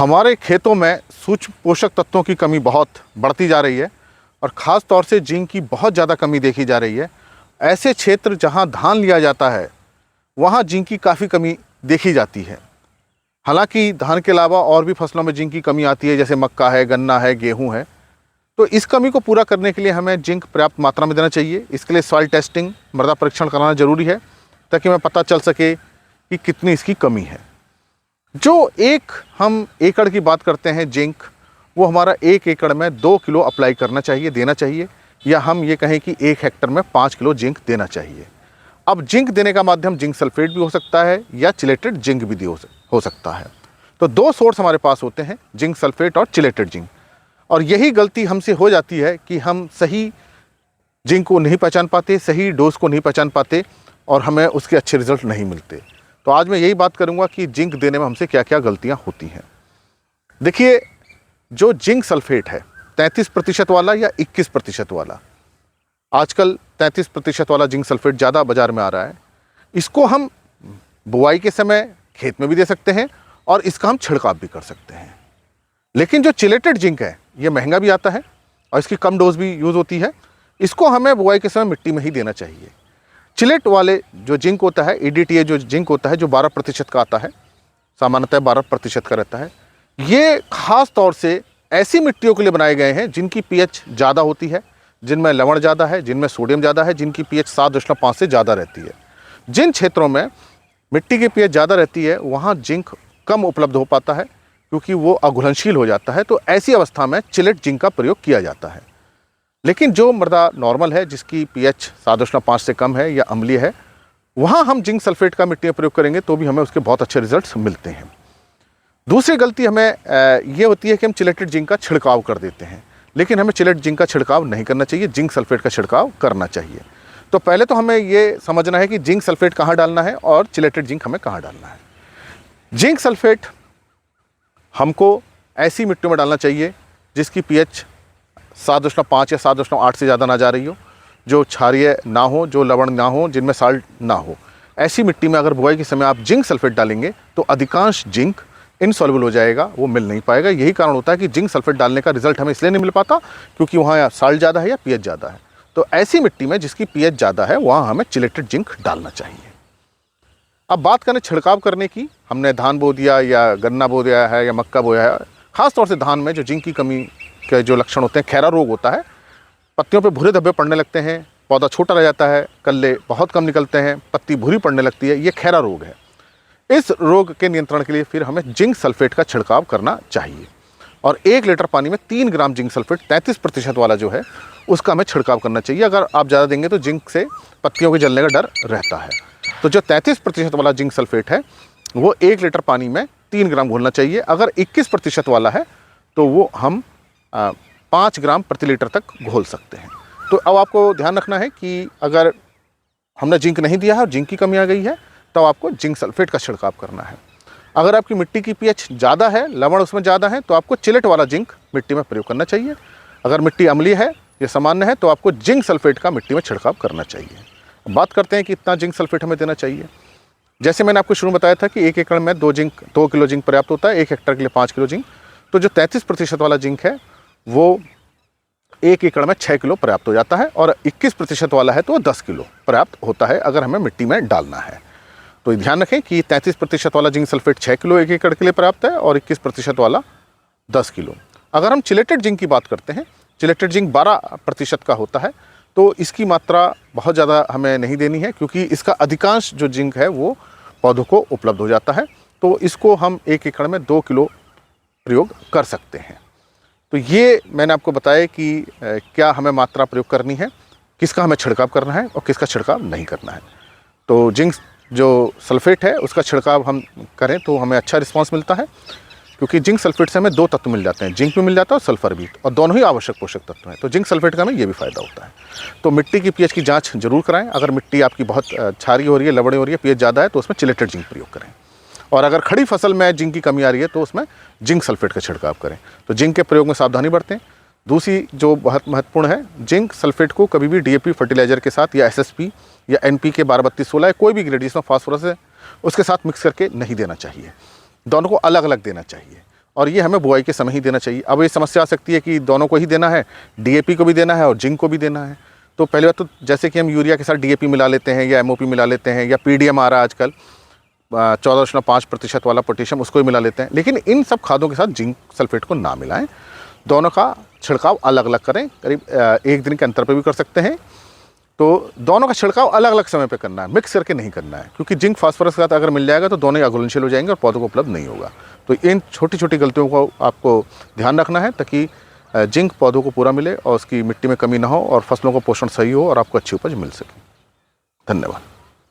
हमारे खेतों में सूक्ष्म पोषक तत्वों की कमी बहुत बढ़ती जा रही है और ख़ास तौर से जिंक की बहुत ज़्यादा कमी देखी जा रही है। ऐसे क्षेत्र जहां धान लिया जाता है वहां जिंक की काफ़ी कमी देखी जाती है। हालांकि धान के अलावा और भी फसलों में जिंक की कमी आती है, जैसे मक्का है, गन्ना है, गेहूँ है। तो इस कमी को पूरा करने के लिए हमें जिंक पर्याप्त मात्रा में देना चाहिए। इसके लिए सॉइल टेस्टिंग, मृदा परीक्षण कराना ज़रूरी है ताकि हमें पता चल सके कि कितनी इसकी कमी है। जो हम एकड़ की बात करते हैं जिंक, वो हमारा 1 एकड़ में 2 किलो अप्लाई करना चाहिए, देना चाहिए, या हम ये कहें कि 1 हेक्टर में 5 किलो जिंक देना चाहिए। अब जिंक देने का माध्यम जिंक सल्फेट भी हो सकता है या चिलेटेड जिंक भी हो सकता है। तो 2 सोर्स हमारे पास होते हैं, जिंक सल्फेट और चिलेटेड जिंक। और यही गलती हमसे हो जाती है कि हम सही जिंक को नहीं पहचान पाते, सही डोज को नहीं पहचान पाते और हमें उसके अच्छे रिजल्ट नहीं मिलते। तो आज मैं यही बात करूंगा कि जिंक देने में हमसे क्या क्या गलतियां होती हैं। देखिए, जो जिंक सल्फेट है 33% वाला या 21% वाला, आजकल 33% वाला जिंक सल्फेट ज़्यादा बाजार में आ रहा है। इसको हम बुआई के समय खेत में भी दे सकते हैं और इसका हम छिड़काव भी कर सकते हैं। लेकिन जो चिलेटेड जिंक है ये महंगा भी आता है और इसकी कम डोज भी यूज़ होती है। इसको हमें बुआई के समय मिट्टी में ही देना चाहिए। चिलेट वाले जो जिंक होता है, EDTA जो जिंक होता है, जो 12% का आता है, सामान्यतः 12% का रहता है, ये खास तौर से ऐसी मिट्टियों के लिए बनाए गए हैं जिनकी pH ज़्यादा होती है, जिनमें लवण ज़्यादा है, जिनमें सोडियम ज़्यादा है, जिनकी pH 7.5 से ज़्यादा रहती है। जिन क्षेत्रों में मिट्टी की pH ज़्यादा रहती है वहाँ जिंक कम उपलब्ध हो पाता है क्योंकि वो अघुलनशील हो जाता है। तो ऐसी अवस्था में चिलेट जिंक का प्रयोग किया जाता है। लेकिन जो मृदा नॉर्मल है, जिसकी pH 7.5 से कम है या अम्लीय है, वहाँ हम जिंक सल्फेट का मिट्टी में प्रयोग करेंगे तो भी हमें उसके बहुत अच्छे रिजल्ट्स मिलते हैं। दूसरी गलती हमें ये होती है कि हम चिलेटेड जिंक का छिड़काव कर देते हैं, लेकिन हमें चिलेट जिंक का छिड़काव नहीं करना चाहिए, जिंक सल्फेट का छिड़काव करना चाहिए। तो पहले तो हमें ये समझना है कि जिंक सल्फेट कहाँ डालना है और चिलेटेड जिंक हमें कहाँ डालना है। जिंक सल्फेट हमको ऐसी मिट्टियों में डालना चाहिए जिसकी pH 7.5 या 7.8 से ज़्यादा ना जा रही हो, जो क्षारीय ना हो, जो लवण ना हो, जिनमें साल्ट ना हो। ऐसी मिट्टी में अगर बुआई के समय आप जिंक सल्फेट डालेंगे तो अधिकांश जिंक इनसॉल्युबल हो जाएगा, वो मिल नहीं पाएगा। यही कारण होता है कि जिंक सल्फेट डालने का रिजल्ट हमें इसलिए नहीं मिल पाता क्योंकि वहाँ साल्ट ज़्यादा है या pH ज़्यादा है। तो ऐसी मिट्टी में जिसकी pH ज़्यादा है वहाँ हमें चिलेटेड जिंक डालना चाहिए। अब बात करें छिड़काव करने की, हमने धान बो दिया या गन्ना बो दिया है या मक्का बोया है। खास तौर से धान में जो जिंक की कमी के जो लक्षण होते हैं, खैरा रोग होता है, पत्तियों पे भूरे धब्बे पड़ने लगते हैं, पौधा छोटा रह जाता है, कल्ले बहुत कम निकलते हैं, पत्ती भूरी पड़ने लगती है, ये खैरा रोग है। इस रोग के नियंत्रण के लिए फिर हमें जिंक सल्फेट का छिड़काव करना चाहिए और 1 लीटर पानी में 3 ग्राम जिंक सल्फेट 33% वाला जो है उसका हमें छिड़काव करना चाहिए। अगर आप ज़्यादा देंगे तो जिंक से पत्तियों के जलने का डर रहता है। तो जो 33% वाला जिंक सल्फेट है वो 1 लीटर पानी में 3 ग्राम घोलना चाहिए। अगर 21% वाला है तो वो हम 5 ग्राम प्रति लीटर तक घोल सकते हैं। तो अब आपको ध्यान रखना है कि अगर हमने जिंक नहीं दिया है और जिंक की कमी आ गई है तो आपको जिंक सल्फेट का छिड़काव करना है। अगर आपकी मिट्टी की pH ज़्यादा है, लवण उसमें ज़्यादा है, तो आपको चिलेट वाला जिंक मिट्टी में प्रयोग करना चाहिए। अगर मिट्टी अम्लीय है या सामान्य है तो आपको जिंक सल्फेट का मिट्टी में छिड़काव करना चाहिए। बात करते हैं कि इतना जिंक सल्फेट हमें देना चाहिए। जैसे मैंने आपको शुरू में बताया था कि 1 एकड़ में 2 किलो जिंक पर्याप्त होता है, 1 हेक्टर के लिए 5 किलो जिंक। तो जो 33% वाला जिंक है वो 1 एकड़ में 6 किलो पर्याप्त हो जाता है और 21% वाला है तो 10 किलो पर्याप्त होता है अगर हमें मिट्टी में डालना है। तो ध्यान रखें कि 33% वाला जिंक सल्फेट 6 किलो 1 एकड़ के लिए पर्याप्त है और 21% वाला 10 किलो। अगर हम चिलेटेड जिंक की बात करते हैं, चिलेटेड जिंक 12% का होता है, तो इसकी मात्रा बहुत ज़्यादा हमें नहीं देनी है क्योंकि इसका अधिकांश जो जिंक है वो पौधों को उपलब्ध हो जाता है। तो इसको हम 1 एकड़ में 2 किलो प्रयोग कर सकते हैं। तो ये मैंने आपको बताया कि क्या हमें मात्रा प्रयोग करनी है, किसका हमें छिड़काव करना है और किसका छिड़काव नहीं करना है। तो जिंक जो सल्फेट है उसका छिड़काव हम करें तो हमें अच्छा रिस्पांस मिलता है क्योंकि जिंक सल्फेट से हमें 2 तत्व मिल जाते हैं, जिंक भी मिल जाता है और सल्फर भी, और दोनों ही आवश्यक पोषक तत्व हैं। तो जिंक सल्फेट का हमें ये भी फ़ायदा होता है। तो मिट्टी की pH की जांच जरूर कराएं। अगर मिट्टी आपकी बहुत क्षारीय हो रही है, लवणी हो रही है, pH ज़्यादा है तो उसमें चिलेटेड जिंक प्रयोग करें। और अगर खड़ी फसल में जिंक की कमी आ रही है तो उसमें जिंक सल्फेट का छिड़काव करें। तो जिंक के प्रयोग में सावधानी बरतें। दूसरी जो बहुत महत्वपूर्ण है, जिंक सल्फेट को कभी भी DAP फर्टिलाइजर के साथ या SSP या NPK 12-32-16 या कोई भी ग्रेड जिसमें फास्फोरस है उसके साथ मिक्स करके नहीं देना चाहिए। दोनों को अलग अलग देना चाहिए। और ये हमें बुआई के समय ही देना चाहिए। अब ये समस्या आ सकती है कि दोनों को ही देना है, डीएपी को भी देना है और जिंक को भी देना है। तो पहले बात तो जैसे कि हम यूरिया के साथ डीएपी मिला लेते हैं या एमओपी मिला लेते हैं या पीडीएम आ रहा है आजकल 14.5% वाला पोटेशियम, उसको ही मिला लेते हैं। लेकिन इन सब खादों के साथ जिंक सल्फेट को ना मिलाएं, दोनों का छिड़काव अलग अलग करें, करीब 1 दिन के अंतर पर भी कर सकते हैं। तो दोनों का छिड़काव अलग अलग समय पे करना है, मिक्स करके नहीं करना है, क्योंकि जिंक फास्फोरस के साथ अगर मिल जाएगा तो दोनों ही अघुलनशील हो जाएंगे और पौधों को उपलब्ध नहीं होगा। तो इन छोटी छोटी गलतियों को आपको ध्यान रखना है ताकि जिंक पौधों को पूरा मिले और उसकी मिट्टी में कमी ना हो और फसलों का पोषण सही हो और आपको अच्छी उपज मिल सके। धन्यवाद।